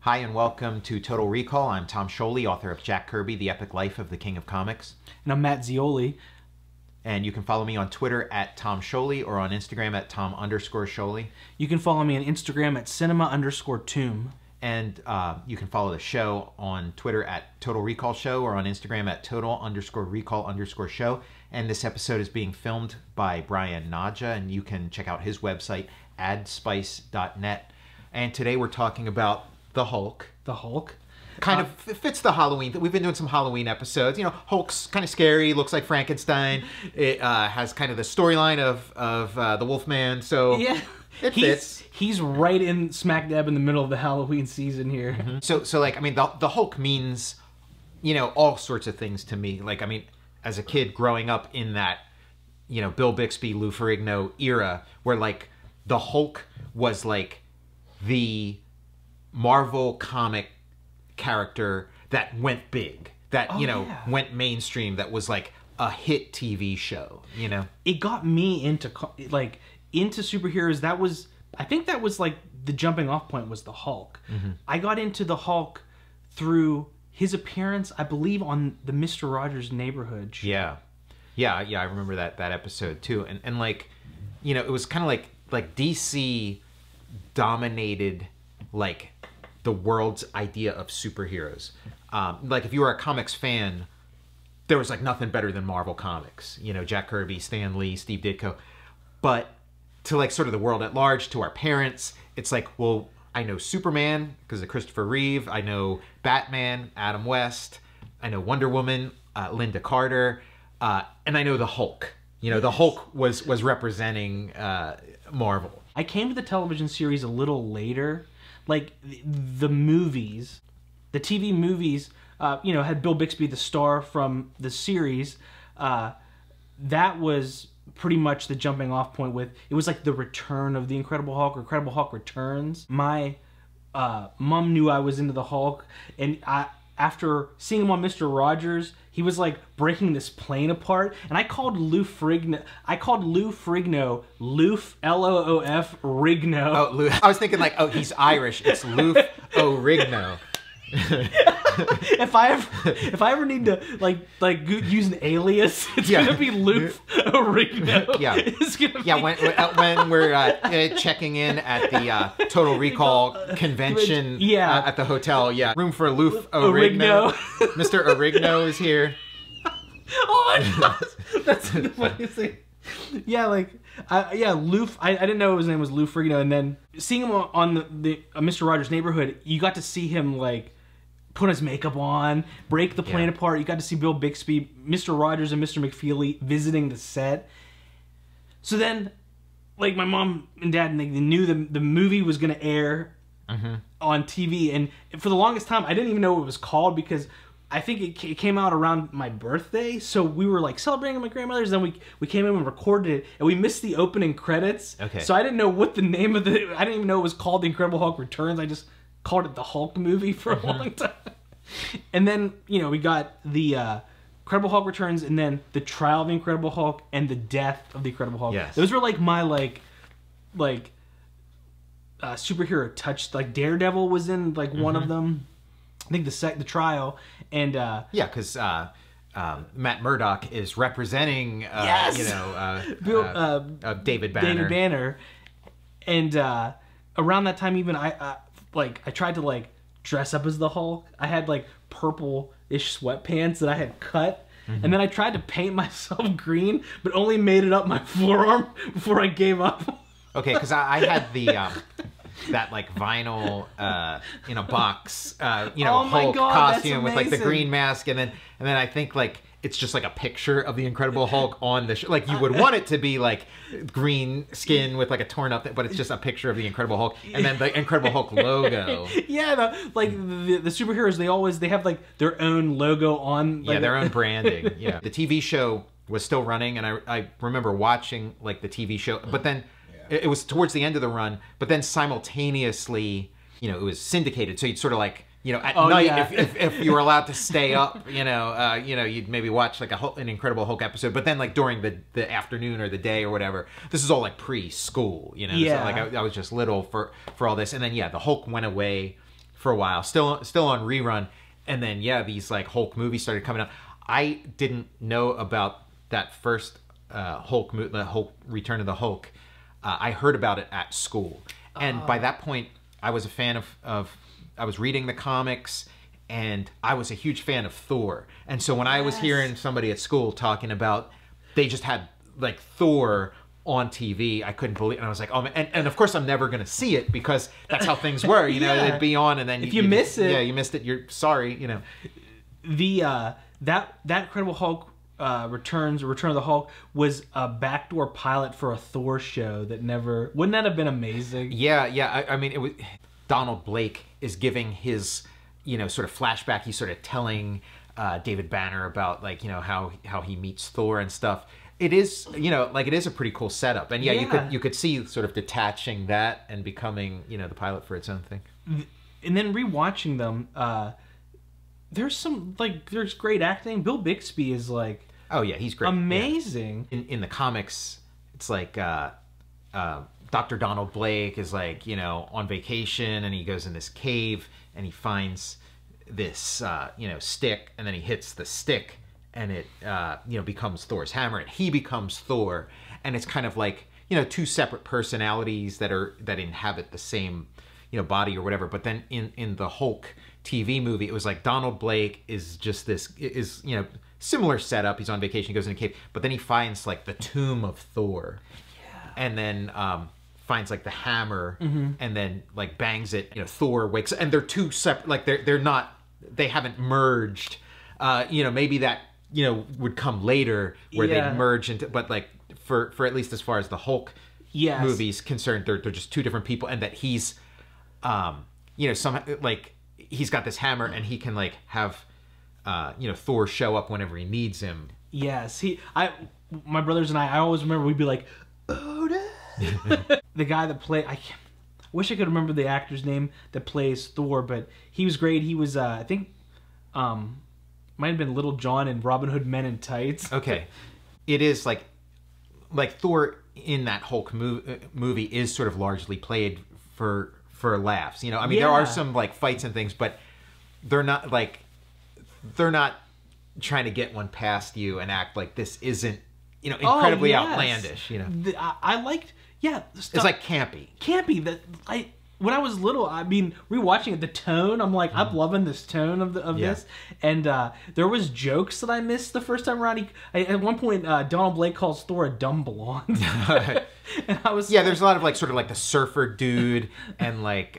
Hi and welcome to Total Recall. I'm Tom Scioli, author of Jack Kirby, The Epic Life of the King of Comics. And I'm Matt Zeoli. And you can follow me on Twitter at Tom Scioli or on Instagram at Tom_Scioli. You can follow me on Instagram at cinema_tomb. And you can follow the show on Twitter at Total Recall Show or on Instagram at Total_Recall_show. And this episode is being filmed by Brian Naja, and you can check out his website, adspice.net. And today we're talking about the Hulk. The Hulk? Kind of fits the Halloween. We've been doing some Halloween episodes. You know, Hulk's kind of scary, looks like Frankenstein. It has kind of the storyline of the Wolfman, so yeah, it fits. He's right in smack dab in the middle of the Halloween season here. Mm-hmm. So like, I mean, the Hulk means, you know, all sorts of things to me. Like, I mean, as a kid growing up in that, you know, Bill Bixby, Lou Ferrigno era, where like the Hulk was like the Marvel comic character that went big, that went mainstream, that was like a hit TV show. You know, it got me into superheroes. I think that was like the jumping off point was the Hulk. Mm-hmm. I got into the Hulk through his appearance, I believe, on the Mr. Rogers' Neighborhood show. Yeah. I remember that episode too. And like, you know, it was kind of like DC dominated like the world's idea of superheroes. Like if you were a comics fan, there was like nothing better than Marvel Comics. You know, Jack Kirby, Stan Lee, Steve Ditko. But to like sort of the world at large, to our parents, it's like, well, I know Superman because of Christopher Reeve. I know Batman, Adam West. I know Wonder Woman, Linda Carter. And I know the Hulk. You know, the Hulk was representing Marvel. I came to the television series a little later. Like the movies, the TV movies, you know, had Bill Bixby, the star from the series. That was pretty much the jumping off point with, it was like the return of the Incredible Hulk, or Incredible Hulk Returns. My mom knew I was into the Hulk, and after seeing him on Mr. Rogers, he was like breaking this plane apart, and I called Lou Ferrigno, Loof, L-O-O-F, Rigno. Oh, Lou. I was thinking like, oh, he's Irish. It's Loof O'Rigno. If I ever need to like use an alias, it's gonna be Loof O'Rigno. Yeah, it's gonna be... when we're checking in at the Total Recall convention at the hotel. Yeah, room for Loof O'Rigno. Mr. O'Rigno is here. Oh my god, that's the funniest thing. Yeah, like Loof. I didn't know his name was Lou Ferrigno, and then seeing him on the Mr. Rogers' Neighborhood, you got to see him like put his makeup on, break the plane apart. You got to see Bill Bixby, Mr. Rogers, and Mr. McFeely visiting the set. So then, like, my mom and dad, they knew the movie was going to air on TV, and for the longest time, I didn't even know what it was called because I think it came out around my birthday, so we were like celebrating at my grandmother's. Then we came in and recorded it, and we missed the opening credits. Okay. So I didn't know what the name of I didn't even know it was called The Incredible Hulk Returns. I just called it the Hulk movie for a long time. And then, you know, we got the Incredible Hulk Returns, and then the Trial of the Incredible Hulk and the Death of the Incredible Hulk. Yes. Those were like my superhero touch. Like Daredevil was in like one of them. I think the Trial, and because Matt Murdock is representing David Banner. And around that time, even I tried to like dress up as the Hulk. I had like purple-ish sweatpants that I had cut, and then I tried to paint myself green, but only made it up my forearm before I gave up. Okay, because I had the that like vinyl in a box, Hulk costume with like the green mask, and then I think like it's just like a picture of the Incredible Hulk on the like you would want it to be like green skin with like a torn up, but it's just a picture of the Incredible Hulk, and then the Incredible Hulk logo. Yeah, the superheroes, they have like their own logo on. Like, their own branding. Yeah, the TV show was still running, and I remember watching like the TV show, but then it was towards the end of the run, but then simultaneously, you know, it was syndicated, so you'd sort of like, you know, at night, if you were allowed to stay up, you'd maybe watch like an Incredible Hulk episode, but then like during the afternoon or the day or whatever, this is all like preschool, you know, so like I was just little for all this, and then the Hulk went away for a while, still on rerun. And then these like Hulk movies started coming out. I didn't know about that first Hulk movie, the Hulk Return of the Hulk. I heard about it at school, and by that point, I was a fan of. I was reading the comics, and I was a huge fan of Thor. And so when I was hearing somebody at school talking about, they just had like Thor on TV, I couldn't believe it. And I was like, oh man. And of course I'm never going to see it because that's how things were, you know, they'd be on and then if you miss it. Yeah, you missed it. You're sorry, you know. The, that Incredible Hulk Return of the Hulk was a backdoor pilot for a Thor show that never, wouldn't that have been amazing? Yeah. I mean, it was, Donald Blake is giving his, you know, sort of flashback. He's sort of telling David Banner about like, you know, how he meets Thor and stuff. It is, you know, like it is a pretty cool setup. And you could see sort of detaching that and becoming, you know, the pilot for its own thing. And then rewatching them, there's some, like, there's great acting. Bill Bixby is like, oh yeah, he's great. Amazing. Yeah. In the comics, it's like Dr. Donald Blake is like, you know, on vacation and he goes in this cave and he finds this, you know, stick, and then he hits the stick and it, you know, becomes Thor's hammer and he becomes Thor. And it's kind of like, you know, two separate personalities that inhabit the same, you know, body or whatever. But then in the Hulk TV movie, it was like Donald Blake is just this, is, you know, similar setup. He's on vacation, he goes in a cave, but then he finds like the tomb of Thor. Yeah. And then finds like the hammer and then like bangs it, you know, Thor wakes, and they're two separate, like they're not, they haven't merged. You know, maybe that, you know, would come later where they merge into, but like for at least as far as the Hulk movies concerned, they're just two different people, and that he's you know, somehow like he's got this hammer and he can like have you know, Thor show up whenever he needs him. Yes, my brothers and I always remember we'd be like, Oda. The guy that I wish I could remember the actor's name that plays Thor, but he was great. He was I think might have been Little John in Robin Hood Men in Tights. Okay, it is like Thor in that Hulk movie is sort of largely played for laughs. You know, I mean, there are some like fights and things, but they're not trying to get one past you and act like this isn't, you know, incredibly outlandish. You know, I liked, it's like campy. That when I was little, I mean, rewatching it, the tone, I'm like, I'm loving this tone of this. And there was jokes that I missed the first time around. At one point, Donald Blake calls Thor a dumb blonde. And I was there's a lot of like sort of like the surfer dude and like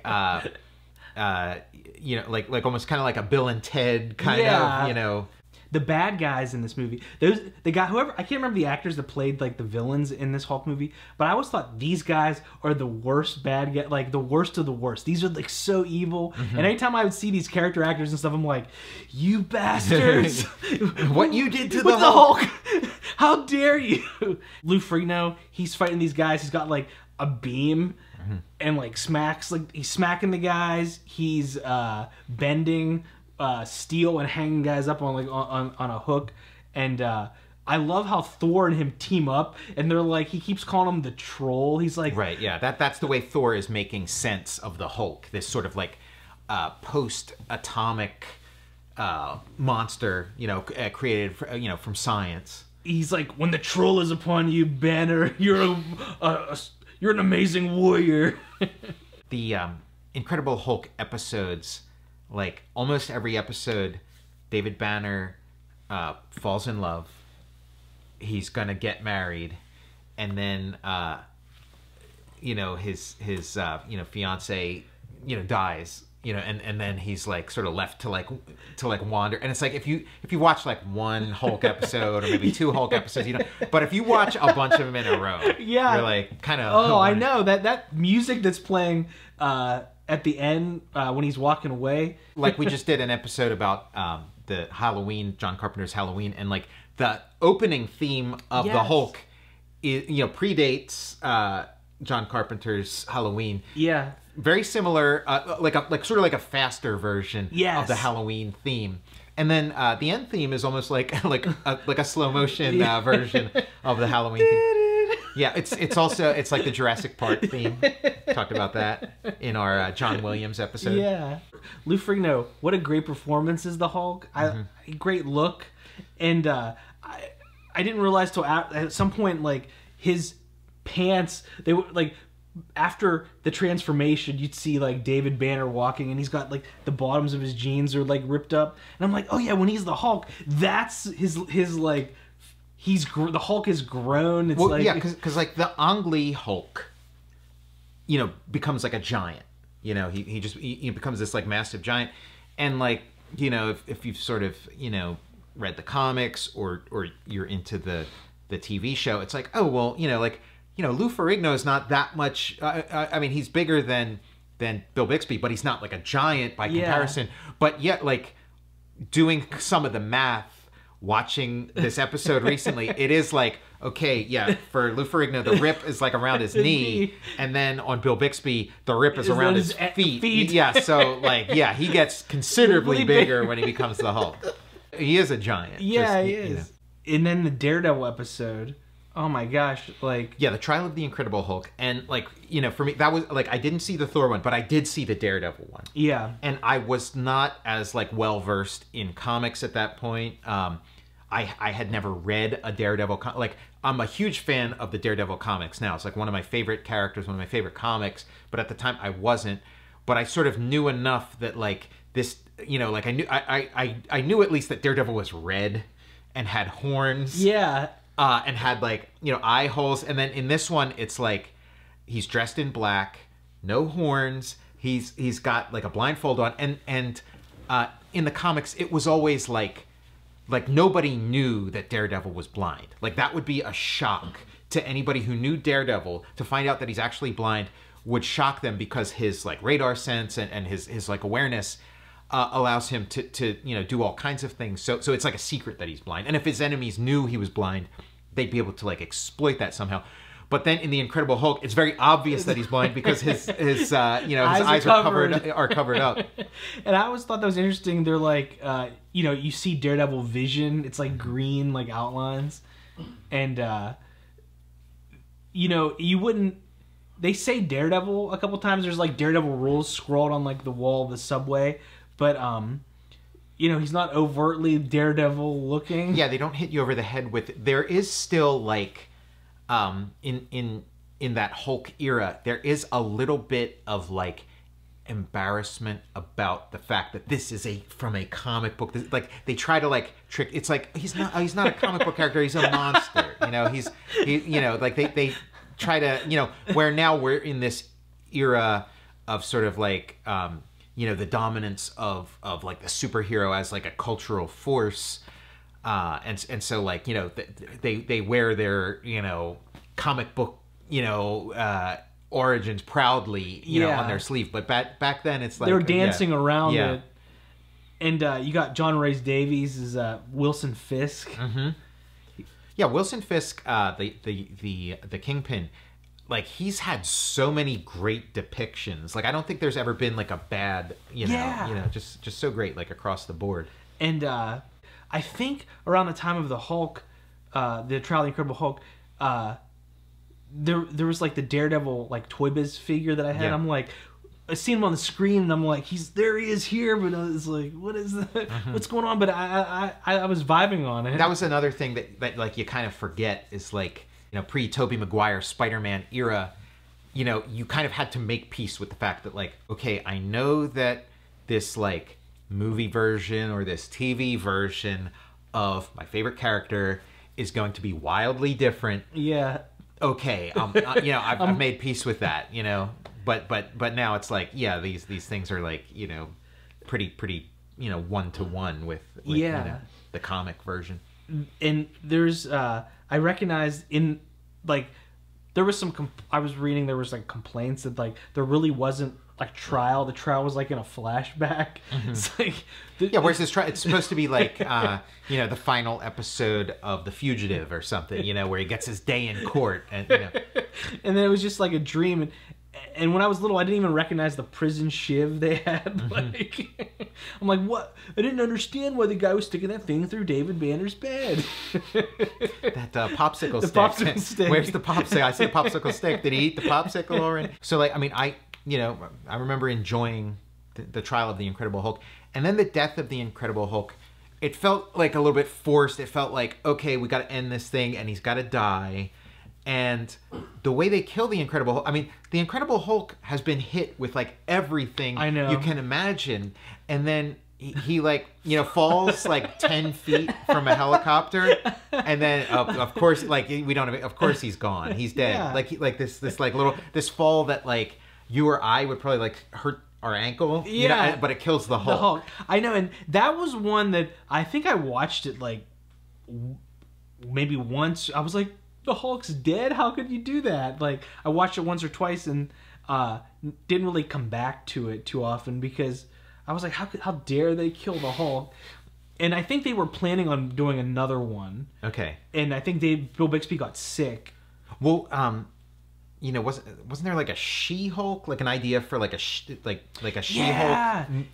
you know, like almost kind of like a Bill and Ted kind of, you know. The bad guys in this movie, the guy, whoever, I can't remember the actors that played like the villains in this Hulk movie, but I always thought these guys are the worst bad guy, like the worst of the worst. These are like so evil, and anytime I would see these character actors and stuff, I'm like, you bastards! What you did to the Hulk? How dare you? Lou Ferrigno, he's fighting these guys. He's got like a beam. And like he's smacking the guys. He's bending steel and hanging guys up on like on a hook. And I love how Thor and him team up, and they're like, he keeps calling him the Troll. He's like, right, yeah, that's the way Thor is making sense of the Hulk. This sort of like post-atomic monster, you know, created, you know, from science. He's like, when the Troll is upon you, Banner, you're an amazing warrior. The Incredible Hulk episodes, like almost every episode, David Banner falls in love. He's gonna get married, and then you know, his you know, fiance, you know, dies. You know, and then he's like sort of left to like wander. And it's like if you watch like one Hulk episode or maybe two Hulk episodes, you know, but if you watch a bunch of them in a row, you're like kind of, oh, I know that music that's playing at the end when he's walking away. Like we just did an episode about the Halloween, John Carpenter's Halloween, and like the opening theme of the Hulk is, you know, predates John Carpenter's Halloween. Yeah. Very similar, like sort of like a faster version of the Halloween theme, and then the end theme is almost like a slow motion version of the Halloween theme. Yeah, it's also it's like the Jurassic Park theme. Talked about that in our John Williams episode. Yeah, Lou Ferrigno, what a great performance as the Hulk. Great look, and I didn't realize till at some point like his pants, they were like, after the transformation you'd see like David Banner walking and he's got like the bottoms of his jeans are like ripped up, and I'm like, oh yeah, when he's the Hulk, that's his like the Hulk is grown. It's like, yeah, because like the Ang Lee Hulk, you know, becomes like a giant. You know, he becomes this like massive giant, and like, you know, if you've sort of, you know, read the comics or you're into the TV show, it's like, oh well, you know, like, you know, Lou Ferrigno is not that much. I mean, he's bigger than Bill Bixby, but he's not like a giant by comparison. But yet, like, doing some of the math, watching this episode recently, it is like, okay, yeah, for Lou Ferrigno, the rip is like around his knee, and then on Bill Bixby, the rip is around his feet. Yeah, so like, yeah, he gets considerably bigger when he becomes the Hulk. He is a giant. Yeah, he is. You know. And then the Daredevil episode. Oh my gosh, like... Yeah, the Trial of the Incredible Hulk. And, like, you know, for me, that was, like, I didn't see the Thor one, but I did see the Daredevil one. Yeah. And I was not as, like, well-versed in comics at that point. I had never read a Daredevil... Like, I'm a huge fan of the Daredevil comics now. It's, like, one of my favorite characters, one of my favorite comics. But at the time, I wasn't. But I sort of knew enough that, like, this... You know, like, I knew at least that Daredevil was red and had horns. Yeah. And had, like, you know, eye holes. And then in this one, it's like he's dressed in black, no horns. He's got like a blindfold on. And in the comics, it was always like nobody knew that Daredevil was blind. Like, that would be a shock to anybody who knew Daredevil. To find out that he's actually blind would shock them, because his like radar sense and his like awareness allows him to you know, do all kinds of things. So it's like a secret that he's blind. And if his enemies knew he was blind, they'd be able to like exploit that somehow. But then in the Incredible Hulk, it's very obvious that he's blind, because his you know, his eyes are covered up. And I always thought that was interesting. They're like, you know, you see Daredevil vision. It's like green, like outlines, and you know, you wouldn't. They say Daredevil a couple times. There's like Daredevil rules scrawled on like the wall of the subway. But, you know, he's not overtly Daredevil looking. Yeah, they don't hit you over the head with it. There is still, like, in that Hulk era, there is a little bit of, like, embarrassment about the fact that this is from a comic book. Like, they try to, like, trick... It's like, he's not a comic book character, he's a monster. You know, you know, like, they try to, you know, where now we're in this era of sort of, like... you know, the dominance of like the superhero as like a cultural force, and so, like, you know, they wear their, you know, comic book, you know, origins proudly, you know, on their sleeve. But back then, it's like they were dancing around it. And you got John Rhys Davies as Wilson Fisk. Mm-hmm. Yeah, Wilson Fisk, the Kingpin. Like, he's had so many great depictions. Like, I don't think there's ever been like a bad, you know, just so great, like, across the board. And I think around the time of the Hulk, the Trial of the Incredible Hulk, there was like the Daredevil like Toy Biz figure that I had. Yeah. I'm like, I seen him on the screen, and I'm like, there he is here, but it's like, what is that? Mm-hmm. What's going on? But I was vibing on it. That was another thing that like you kind of forget is, like, you know, pre-Tobey Maguire Spider-Man era, you know, you kind of had to make peace with the fact that, like, okay, I know that this, like, movie version or this TV version of my favorite character is going to be wildly different. Yeah. Okay, you know, I've made peace with that, you know, but now it's like, yeah, these things are, like, you know, pretty, you know, one-to-one with you know, the comic version. And there's I recognized in, like, there was some I was reading, there was like complaints that, like, there really wasn't like trial. The trial was like in a flashback. Mm-hmm. It's like where's this trial? It's supposed to be like you know, the final episode of The Fugitive or something, you know, where he gets his day in court, and you know. And then it was just like a dream. And when I was little, I didn't even recognize the prison shiv they had. Like, I'm like, what? I didn't understand why the guy was sticking that thing through David Banner's bed. That popsicle The stick. popsicle stick. Where's the popsicle? I see a popsicle stick. Did he eat the popsicle already? So like, I mean, I remember enjoying the trial of the Incredible Hulk, and then the death of the Incredible Hulk. It felt like a little bit forced. It felt like, okay, we got to end this thing, and he's got to die. And the way they kill the Incredible Hulk, I mean, the Incredible Hulk has been hit with like everything I know. you can imagine, and then he like, you know, falls like 10 feet from a helicopter, and then of course, like we don't have, of course he's gone, he's dead. Yeah. Like this like little this fall that like you or I would probably like hurt our ankle, you know, but it kills the Hulk. The Hulk. I know, and that was one that I think I watched it like maybe once. I was like, the Hulk's dead? How could you do that? Like, I watched it once or twice and didn't really come back to it too often because I was like, how dare they kill the Hulk? And I think they were planning on doing another one. Okay. And I think Bill Bixby got sick. Well, you know, wasn't there like a She-Hulk, like an idea for like a She-Hulk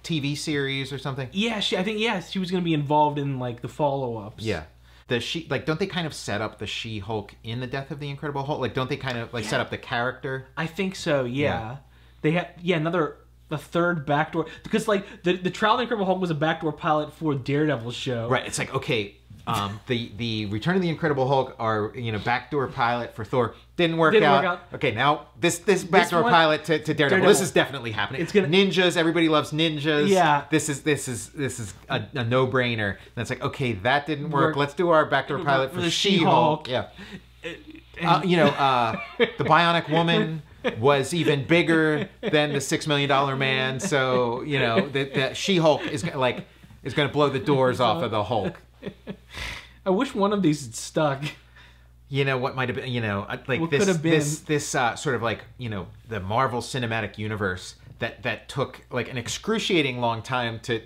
TV series or something? Yeah, I think she was going to be involved in like the follow-ups. Yeah. Don't they kind of set up the She-Hulk in the Death of the Incredible Hulk? Like, don't they kind of like set up the character? I think so. Yeah. They had the third backdoor, because like the Trial of the Incredible Hulk was a backdoor pilot for Daredevil's show. Right. It's like, okay, the Return of the Incredible Hulk are, you know, backdoor pilot for Thor. Didn't work out. Okay, now this backdoor pilot to Daredevil. This is definitely happening. It's ninjas. Everybody loves ninjas. Yeah. This is a no-brainer. And it's like, okay, that didn't work. Let's do our backdoor pilot for the She-Hulk. Yeah. You know, the Bionic Woman was even bigger than the $6 Million Man. So, you know, the She-Hulk is going to blow the doors off of the Hulk. I wish one of these had stuck. You know, what might have been, you know, like this sort of like, you know, the Marvel Cinematic Universe that took like an excruciating long time to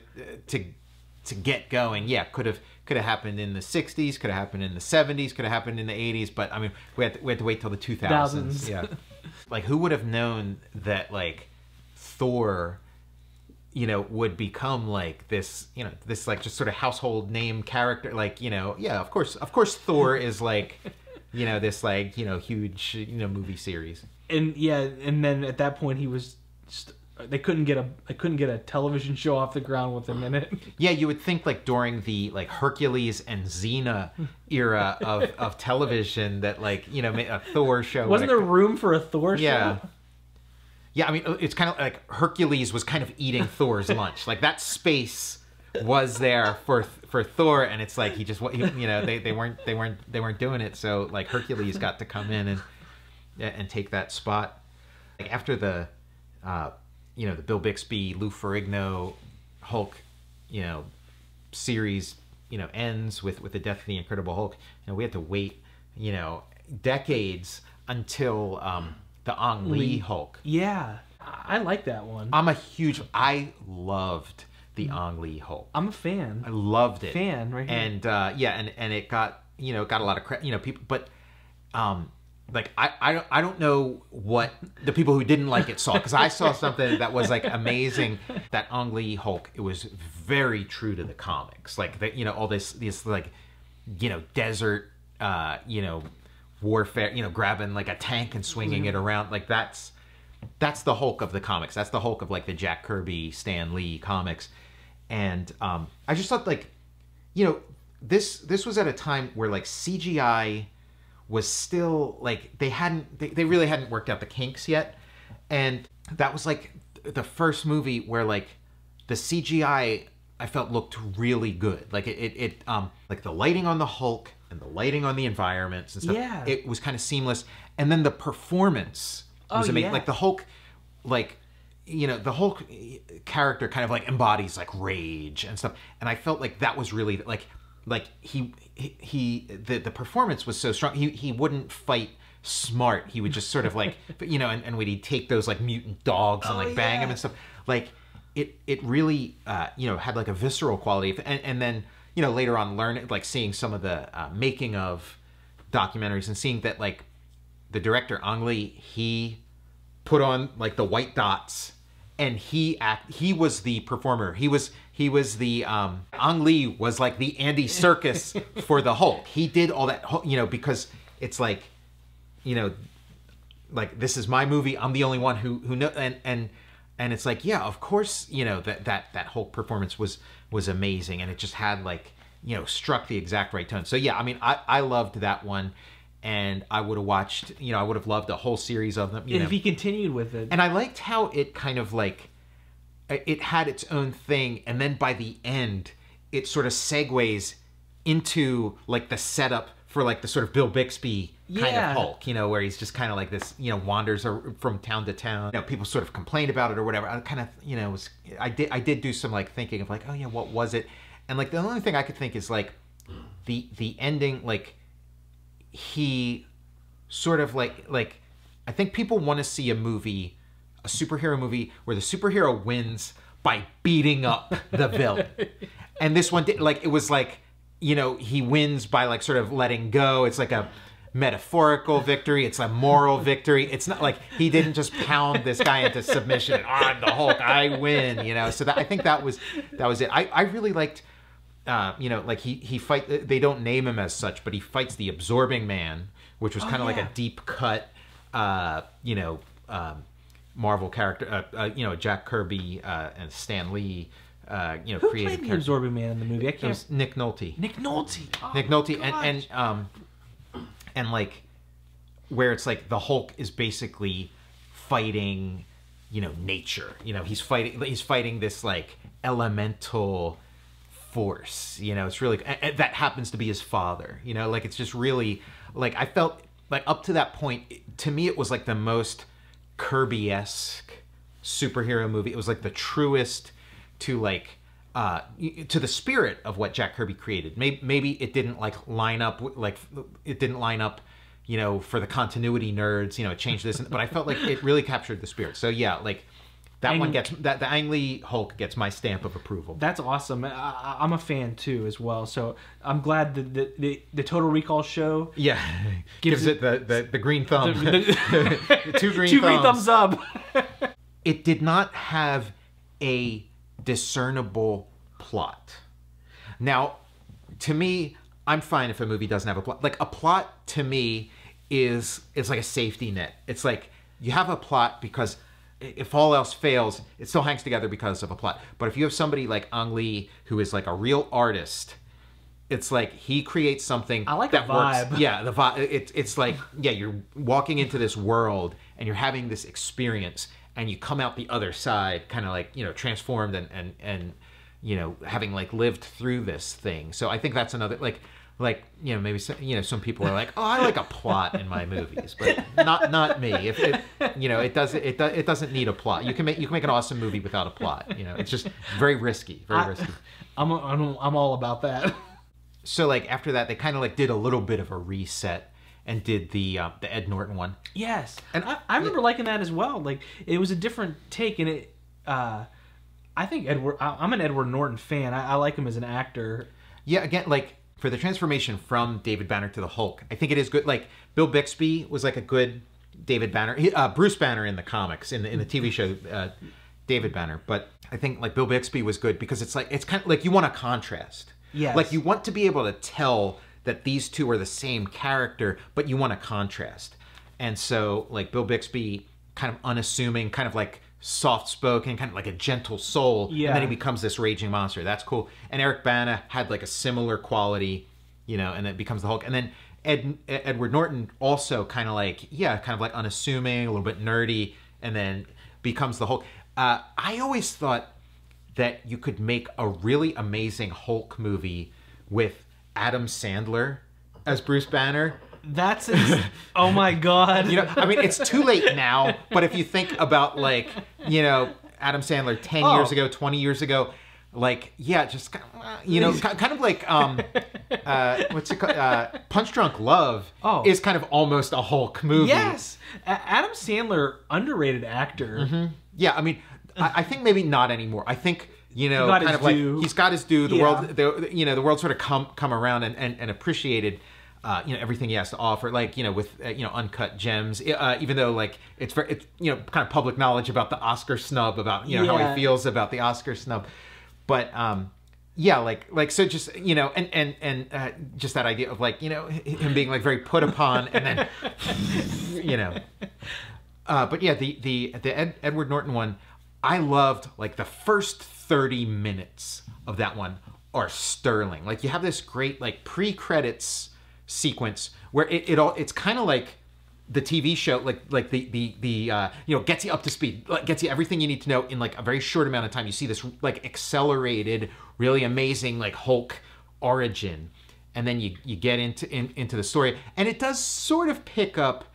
get going. Yeah, could have happened in the 60s, could have happened in the 70s, could have happened in the 80s, but I mean, we had to wait till the 2000s. Yeah. Like, who would have known that like Thor, you know, would become like this, you know, this like just sort of household name character, like, you know, yeah, of course Thor is like, you know, this like, you know, huge, you know, movie series. And yeah, and then at that point he was just, I couldn't get a television show off the ground with him in it. Yeah, you would think like during the like Hercules and Xena era of television that like, you know, a Thor show. Wasn't there room for a Thor show? Yeah. Yeah, I mean, it's kind of like Hercules was kind of eating Thor's lunch. Like, that space was there for Thor, and it's like he just, you know, they weren't doing it. So like Hercules got to come in and take that spot. Like, after the you know, the Bill Bixby, Lou Ferrigno Hulk, you know, series, you know, ends with the death of the Incredible Hulk. You know, we had to wait, you know, decades until the Ang Lee Hulk. Yeah, I like that one. I loved the Ang Lee Hulk. I'm a fan. I loved it. Fan right here. And yeah, and it got, you know, got a lot of credit, you know, people, but like I don't know what the people who didn't like it saw, because I saw something that was like amazing. That Ang Lee Hulk, it was very true to the comics. Like, that, you know, all this like, you know, desert, you know, warfare, you know, grabbing like a tank and swinging it around. Like, that's the Hulk of the comics. That's the Hulk of like the Jack Kirby, Stan Lee comics. And I just thought, like, you know, this was at a time where like CGI was still like, they really hadn't worked out the kinks yet. And that was like the first movie where like the CGI I felt looked really good. Like it like the lighting on the Hulk and the lighting on the environments and stuff. Yeah. It was kind of seamless. And then the performance was amazing. Yeah. Like the Hulk, like, you know, the Hulk character kind of like embodies like rage and stuff. And I felt like that was really like the performance was so strong. He wouldn't fight smart. He would just sort of like, you know, and when he'd take those like mutant dogs and like bang him and stuff. Like it really, you know, had like a visceral quality. And then, you know, later on seeing some of the making of documentaries and seeing that like the director Ang Lee, he put on like the white dots and he was the performer. He was the Ang Lee was like the Andy Serkis for the Hulk. He did all that, you know, because it's like, you know, like, this is my movie. I'm the only one who know, and it's like, yeah, of course, you know, that Hulk performance was amazing, and it just had, like, you know, struck the exact right tone. So yeah, I mean, I loved that one, and I would have watched, you know, I would have loved a whole series of them. You know. If he continued with it. And I liked how it kind of, like, it had its own thing, and then by the end, it sort of segues into, like, the setup for, like, the sort of Bill Bixby kind of Hulk, you know, where he's just kind of like this, you know, wanders from town to town. You know, people sort of complained about it or whatever. I kind of, you know, I did do some, like, thinking of, like, oh yeah, what was it? And, like, the only thing I could think is, like, the ending, like, he sort of, like I think people want to see a superhero movie where the superhero wins by beating up the villain. And this one did, like, it was like, you know, he wins by, like, sort of letting go. It's like a metaphorical victory. It's a moral victory. It's not like he didn't just pound this guy into submission. And, I'm the Hulk, I win, you know? So I think that was it. I really liked, you know, like, he fight, they don't name him as such, but he fights the Absorbing Man, which was kind of like a deep cut, you know, Marvel character, you know, Jack Kirby and Stan Lee, you know, who creative played the Absorbing Man in the movie? I can't. It was Nick Nolte. Nick Nolte. Oh, Nick Nolte, and like, where it's like the Hulk is basically fighting, you know, nature. You know, he's fighting this, like, elemental force. You know, it's really, and that happens to be his father. You know, like, it's just really, like, I felt like up to that point, to me, it was like the most Kirby-esque superhero movie. It was like the truest to, like, to the spirit of what Jack Kirby created. Maybe it didn't, like, line up, like, it didn't line up, you know, for the continuity nerds, you know, it changed this, but I felt like it really captured the spirit. So yeah, like, that one gets, the Ang Lee Hulk gets my stamp of approval. That's awesome. I'm a fan too as well. So I'm glad that the Total Recall show gives it the green thumb. The two green thumbs up. It did not have a discernible plot. Now, to me, I'm fine if a movie doesn't have a plot. Like, a plot to me is like a safety net. It's like, you have a plot because if all else fails, it still hangs together because of a plot. But if you have somebody like Ang Lee, who is like a real artist, it's like he creates something I like that the vibe. Works. Yeah, the vibe. It's like, yeah, you're walking into this world and you're having this experience, and you come out the other side kind of like, you know, transformed and you know, having, like, lived through this thing. So I think that's another, like, you know, maybe some, you know, some people are like, oh, I like a plot in my movies, but not me. If it, you know, it doesn't need a plot. You can make an awesome movie without a plot. You know, it's just very risky, risky. I'm all about that. So, like, after that, they kind of, like, did a little bit of a reset and did the Ed Norton one. Yes, and I remember liking that as well. Like, it was a different take, and it. I think I'm an Edward Norton fan. I like him as an actor. Yeah, again, like, for the transformation from David Banner to the Hulk, I think it is good. Like, Bill Bixby was like a good David Banner. Bruce Banner in the comics, in the TV show, David Banner. But I think, like, Bill Bixby was good because it's like, it's kind of like, you want a contrast. Yes. Like, you want to be able to tell that these two are the same character, but you want a contrast. And so, like, Bill Bixby, kind of unassuming, kind of like soft-spoken, kind of like a gentle soul, and then he becomes this raging monster. That's cool. And Eric Bana had, like, a similar quality, you know, and it becomes the Hulk. And then Edward Norton also kind of like, kind of like unassuming, a little bit nerdy, and then becomes the Hulk. I always thought that you could make a really amazing Hulk movie with Adam Sandler as Bruce Banner. That's oh my god. You know, I mean, it's too late now, but if you think about, like, you know, Adam Sandler 10 years ago, 20 years ago, like, yeah, just, you know, kind of like, what's it called? Punch Drunk Love is kind of almost a Hulk movie. Yes. Adam Sandler, underrated actor. Mm-hmm. Yeah, I mean, I think maybe not anymore. I think, you know, kind of like, he's got his due. The world, you know, the world sort of come around and appreciated. you know, everything he has to offer, like, you know, with you know, Uncut Gems, even though like it's you know, kind of public knowledge about the Oscar snub, about, you know, how he feels about the Oscar snub, but yeah, like so just, you know, and just that idea of like, you know, him being like very put upon, and then you know, but yeah, the Edward Norton one, I loved like the first 30 minutes of that one are sterling. Like you have this great like pre-credits sequence where it's kind of like the TV show, like the you know, gets you up to speed, like gets you everything you need to know in like a very short amount of time. You see this like accelerated, really amazing like Hulk origin, and then you get into the story, and it does sort of pick up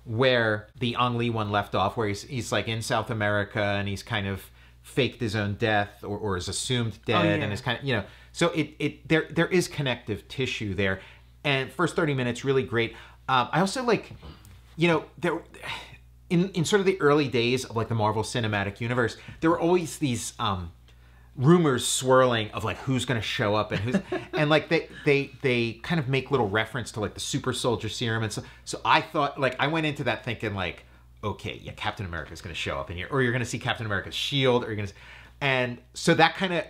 where the Ang Lee one left off, where he's like in South America and he's kind of faked his own death or is assumed dead, and is kind of, you know, so there is connective tissue there. And first 30 minutes, really great. I also like, you know, there in sort of the early days of like the Marvel Cinematic Universe, there were always these rumors swirling of like who's going to show up and who's, and like they kind of make little reference to like the super soldier serum, and so I thought, like, I went into that thinking like, okay, yeah, Captain America is going to show up in here, or you're going to see Captain America's shield, or you're going to, and so that kind of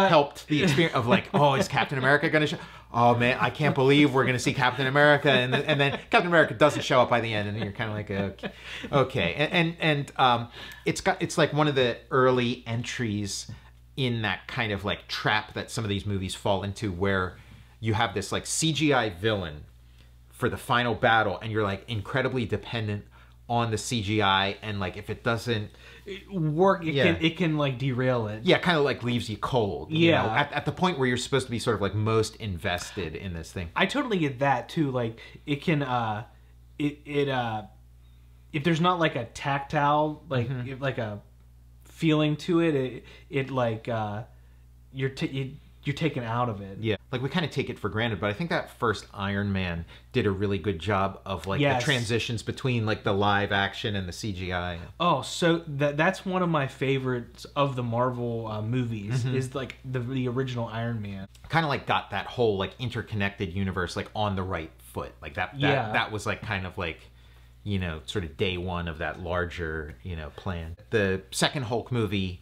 helped the experience of like, oh, is Captain America going to show? Oh man, I can't believe we're going to see Captain America, and then Captain America doesn't show up by the end, and you're kind of like, okay, and it's like one of the early entries in that kind of like trap that some of these movies fall into, where you have this like CGI villain for the final battle, and you're like incredibly dependent on the CGI, and like if it doesn't work, it can like derail it. Yeah, kind of like leaves you cold. You know, at the point where you're supposed to be sort of like most invested in this thing. I totally get that too. Like it can if there's not like a tactile, like like a feeling to it like you're taken out of it. Yeah, like we kind of take it for granted, but I think that first Iron Man did a really good job of like the transitions between like the live action and the CGI. Oh, so that's one of my favorites of the Marvel movies, is like the original Iron Man. Kind of like got that whole like interconnected universe like on the right foot. Like that was like kind of like, you know, sort of day one of that larger, you know, plan. The second Hulk movie,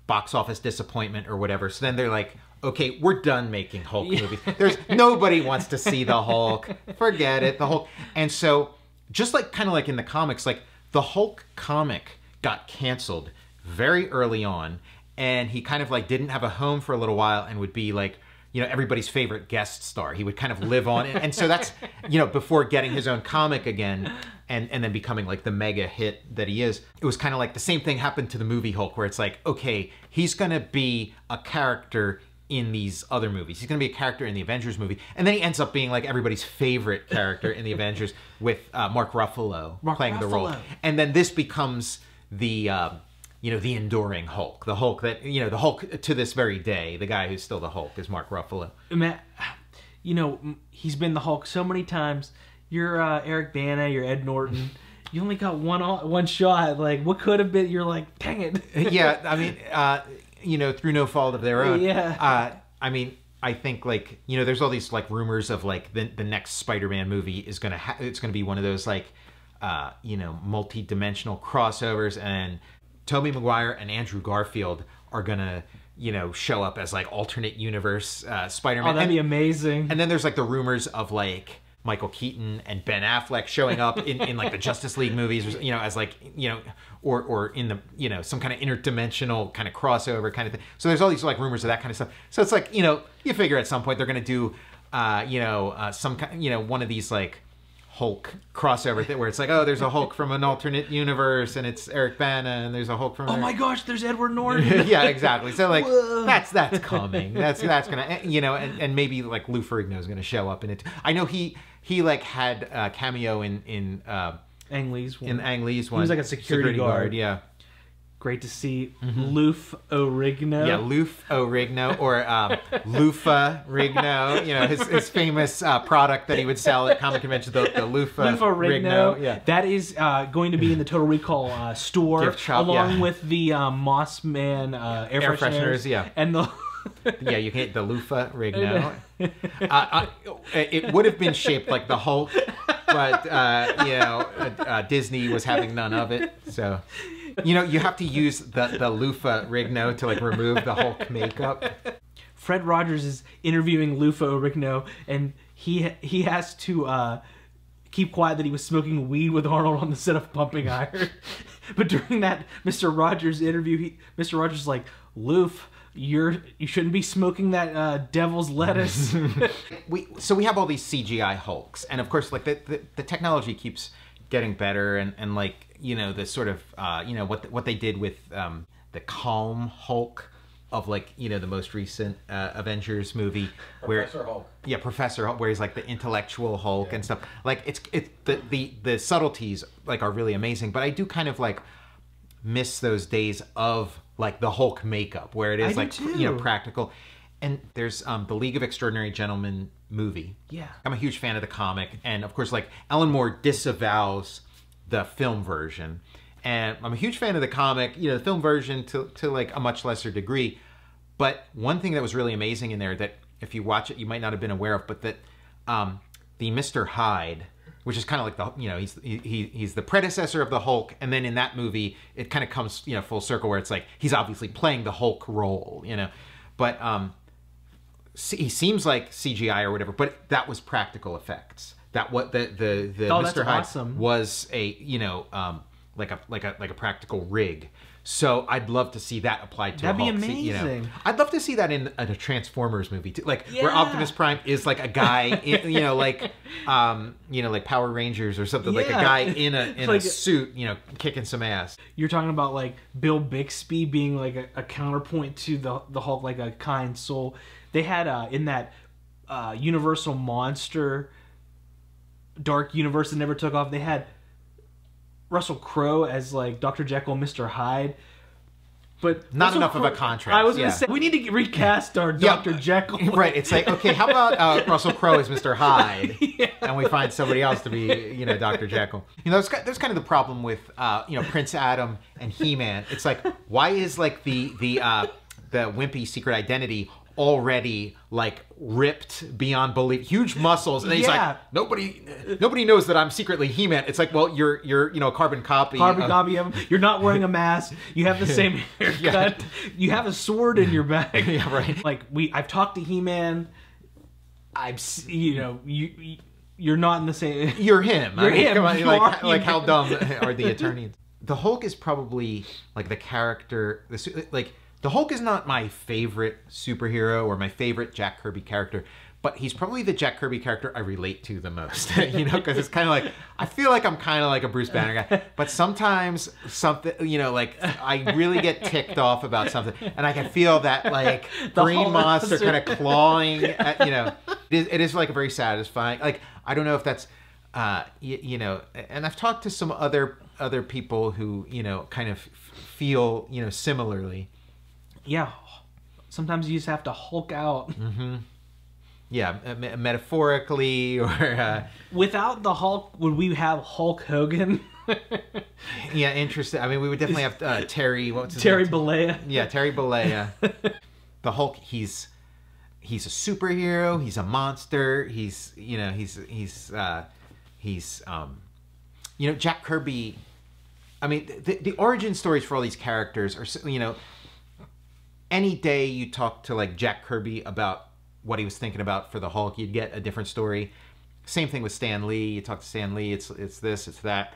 box office disappointment or whatever. So then they're like, okay, we're done making Hulk movies. There's nobody wants to see the Hulk. Forget it, the Hulk. And so just like kind of like in the comics, like the Hulk comic got canceled very early on, and he kind of like didn't have a home for a little while and would be like, you know, everybody's favorite guest star. He would kind of live on. And so that's, you know, before getting his own comic again and then becoming like the mega hit that he is. It was kind of like the same thing happened to the movie Hulk, where it's like, okay, he's going to be a character in these other movies. He's going to be a character in the Avengers movie. And then he ends up being like everybody's favorite character in the Avengers with Mark Ruffalo playing the role. And then this becomes the... you know, the enduring Hulk. The Hulk that, you know, the Hulk to this very day, the guy who's still the Hulk is Mark Ruffalo. Matt, you know, he's been the Hulk so many times. You're Eric Bana, you're Ed Norton. You only got one shot. Like, what could have been? You're like, dang it. Yeah, I mean, you know, through no fault of their own. Yeah. I mean, I think, like, you know, there's all these, like, rumors of, like, the next Spider-Man movie is going to it's going to be one of those, like, you know, multi-dimensional crossovers, and Tobey Maguire and Andrew Garfield are gonna, you know, show up as like alternate universe Spider-Man. Oh, that'd be amazing. And then there's like the rumors of like Michael Keaton and Ben Affleck showing up in like the Justice League movies, or, you know, as like, you know, or in the, you know, some kind of interdimensional kind of crossover kind of thing. So there's all these like rumors of that kind of stuff. So it's like, you know, you figure at some point they're gonna do, you know, some kind, you know, one of these like Hulk crossover thing where it's like, oh, there's a Hulk from an alternate universe and it's Eric Bana, and there's a Hulk from my gosh, there's Edward Norton. Yeah, exactly. So like that's coming. That's gonna, you know, and maybe like Lou Ferrigno is gonna show up in it. I know he like had a cameo in Ang Lee's one. In Ang Lee's one. He was like a security guard. Yeah. Great to see Loof O'Rigno. Yeah, Loof O'Rigno, or Loofah Rigno. You know, his famous product that he would sell at comic conventions, the Loofah Rigno. Yeah. That is going to be in the Total Recall store, gift shop, along with the Moss Man air fresheners. Yeah. And Yeah, you can the loofah Rigno. It would have been shaped like the Hulk, but Disney was having none of it. So, you have to use the loofah Rigno to like remove the Hulk makeup. Fred Rogers is interviewing Loofah Rigno, and he has to keep quiet that he was smoking weed with Arnold on the set of Pumping Iron. But during that Mr. Rogers interview, Mr. Rogers is like, Loof, you shouldn't be smoking that devil's lettuce. So we have all these CGI Hulks, and of course, like the technology keeps getting better, and like the sort of what they did with the calm Hulk of like the most recent Avengers movie, Professor Hulk. Yeah, Professor Hulk, where he's like the intellectual Hulk and stuff. Like it's the subtleties like are really amazing, but I do kind of like miss those days of like the Hulk makeup where it is like practical. And there's the League of Extraordinary Gentlemen movie. Yeah, I'm a huge fan of the comic, and of course like Alan Moore disavows the film version. And I'm a huge fan of the comic, the film version to like a much lesser degree. But one thing that was really amazing in there that if you watch it, you might not have been aware of, but that the Mr. Hyde, which is kind of like the, he's the predecessor of the Hulk. And then in that movie, it kind of comes, full circle where it's like, he's obviously playing the Hulk role, But he seems like CGI or whatever, but that was practical effects. That what the Mr. Hyde awesome. Was a, like a practical rig. So I'd love to see that applied to That'd a Hulk. be amazing. I'd love to see that in a Transformers movie too, like where Optimus Prime is like a guy, like Power Rangers or something, like a guy in a suit, kicking some ass. You're talking about like Bill Bixby being like a counterpoint to the Hulk, like a kind soul. They had in that Universal Monster Dark Universe that never took off. They had Russell Crowe as like Dr. Jekyll and Mr. Hyde, but not enough of a contrast. I was going to say we need to recast our Dr. Jekyll. Right? It's like, okay, how about Russell Crowe as Mr. Hyde, and we find somebody else to be Dr. Jekyll. There's kind of the problem with Prince Adam and He-Man. It's like, why is like the wimpy secret identity already like ripped beyond belief, huge muscles, and he's like, nobody knows that I'm secretly He-Man. It's like, well, you're a carbon copy of him. You're not wearing a mask. You have the same haircut. You have a sword in your bag. Yeah, right. Like I've talked to He-Man. You're not in the same. You're him. You're him. Come on, like how dumb are the attorneys? The Hulk is probably like the character. The Hulk is not my favorite superhero or my favorite Jack Kirby character, but he's probably the Jack Kirby character I relate to the most, because it's kind of like, I feel like I'm kind of like a Bruce Banner guy, but sometimes something, like I really get ticked off about something, and I can feel that like green monster kind of clawing at, it is like a very satisfying, like, I don't know if that's, and I've talked to some other people who, kind of feel, similarly. Yeah, sometimes you just have to Hulk out. Mm-hmm. Yeah, metaphorically or... Without the Hulk, would we have Hulk Hogan? Yeah, interesting. I mean, we would definitely have Terry... What's his Terry name? Bollea. Yeah, Terry Bollea. The Hulk, he's a superhero. He's a monster. He's Jack Kirby... I mean, the origin stories for all these characters are, any day you talk to like Jack Kirby about what he was thinking about for the Hulk, you'd get a different story. Same thing with Stan Lee. You talk to Stan Lee, it's this, it's that.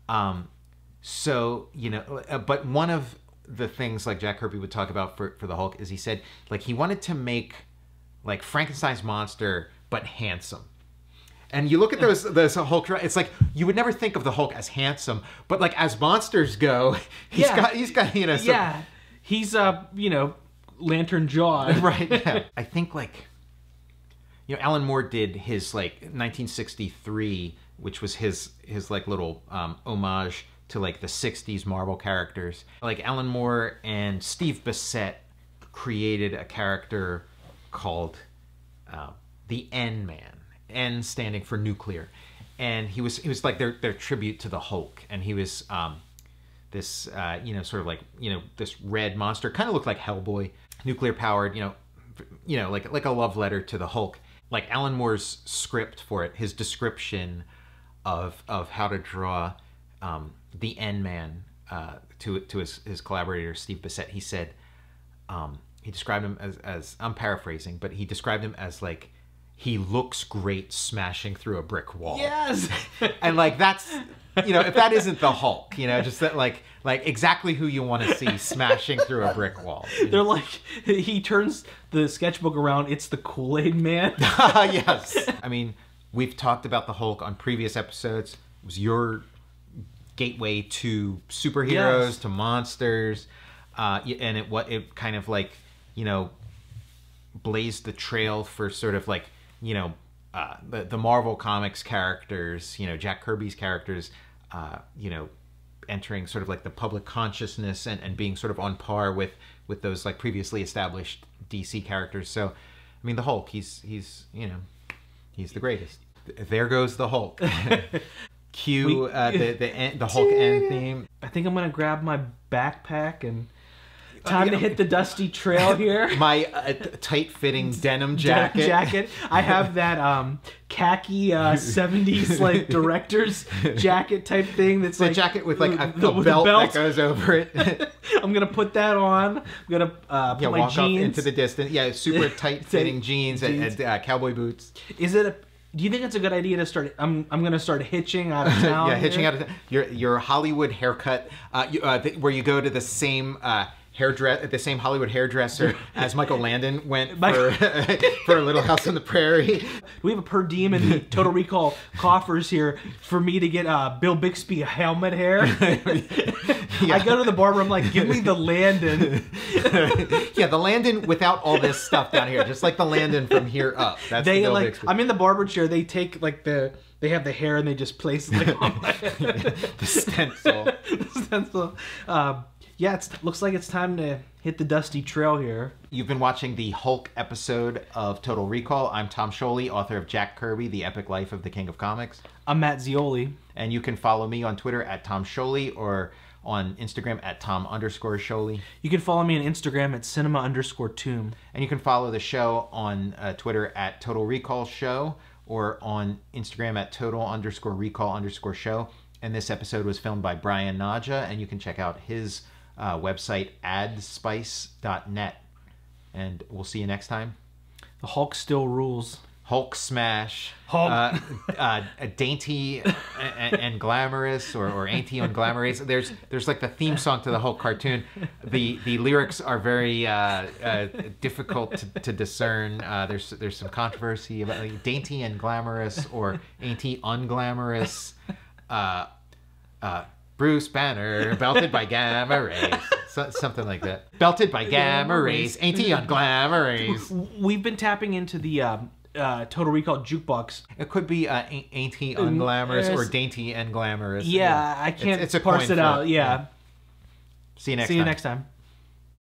But one of the things like Jack Kirby would talk about for the Hulk is he said like he wanted to make like Frankenstein's monster but handsome. And you look at those Hulk, it's like you would never think of the Hulk as handsome, but like as monsters go, he's got he's lantern jawed. Right. Yeah. I think like Alan Moore did his like 1963, which was his like little homage to like the 60s Marvel characters. Like Alan Moore and Steve Bissette created a character called the N-Man. N standing for nuclear, and he was like their tribute to the Hulk, and he was this sort of like this red monster, kind of looked like Hellboy, nuclear powered, you know, like a love letter to the Hulk. Like Alan Moore's script for it, his description of how to draw the N-Man to his collaborator Steve Bissette. He said he described him as I'm paraphrasing, but he described him as like, he looks great smashing through a brick wall. Yes. And like, that's, you know, if that isn't the Hulk, you know, just that like exactly who you want to see smashing through a brick wall. They're like, he turns the sketchbook around, it's the Kool-Aid Man. Yes. I mean, we've talked about the Hulk on previous episodes. It was your gateway to superheroes, Yes. to monsters, and it kind of like, you know, blazed the trail for sort of like, you know, the Marvel Comics characters, you know, Jack Kirby's characters, you know, entering sort of like the public consciousness and being sort of on par with those like previously established DC characters. So, I mean, the Hulk, he's you know, he's the greatest. There goes the Hulk. Cue the Hulk end theme. I think I'm gonna grab my backpack and time to hit the dusty trail here. My tight-fitting denim jacket. I have that khaki 70s like director's jacket type thing. That's The like jacket with like a with belt that goes over it. I'm gonna put that on. I'm gonna put my walk jeans off into the distance. Yeah, super tight-fitting jeans and cowboy boots. Is it do you think it's a good idea to start? I'm gonna start hitching out of town. Yeah, hitching out of your Hollywood haircut, where you go to the same the same Hollywood hairdresser as Michael Landon went for a Little House on the Prairie. We have a per diem in the Total Recall coffers here for me to get Bill Bixby a helmet hair. Yeah. I go to the barber, I'm like, give me the Landon. Yeah, the Landon without all this stuff down here, just like the Landon from here up. That's the Bill Bixby. I'm in the barber chair. They take like they have the hair and they just place it like on my head. The stencil. The stencil. Yeah, it looks like it's time to hit the dusty trail here. You've been watching the Hulk episode of Total Recall. I'm Tom Scioli, author of Jack Kirby, The Epic Life of the King of Comics. I'm Matt Zeoli. And you can follow me on Twitter at Tom Scioli or on Instagram at Tom_Scioli. You can follow me on Instagram at cinema_tomb. And you can follow the show on Twitter at Total Recall Show or on Instagram at Total_Recall_show. And this episode was filmed by Brian Naja, and you can check out his website adspice.net. And we'll see you next time. The Hulk still rules. Hulk smash. Hulk. Dainty and glamorous, or ain't he unglamorous? There's like the theme song to the Hulk cartoon. The lyrics are very difficult to discern. There's some controversy about like, dainty and glamorous or ain't he unglamorous. Bruce Banner, belted by gamma rays. Something like that. Belted by gamma rays, ain't he unglamorous? We've been tapping into the Total Recall jukebox. It could be ain't he unglamorous or dainty and glamorous. Yeah, I can't it's a parse coin it out. flip. Yeah. See you next time. next time.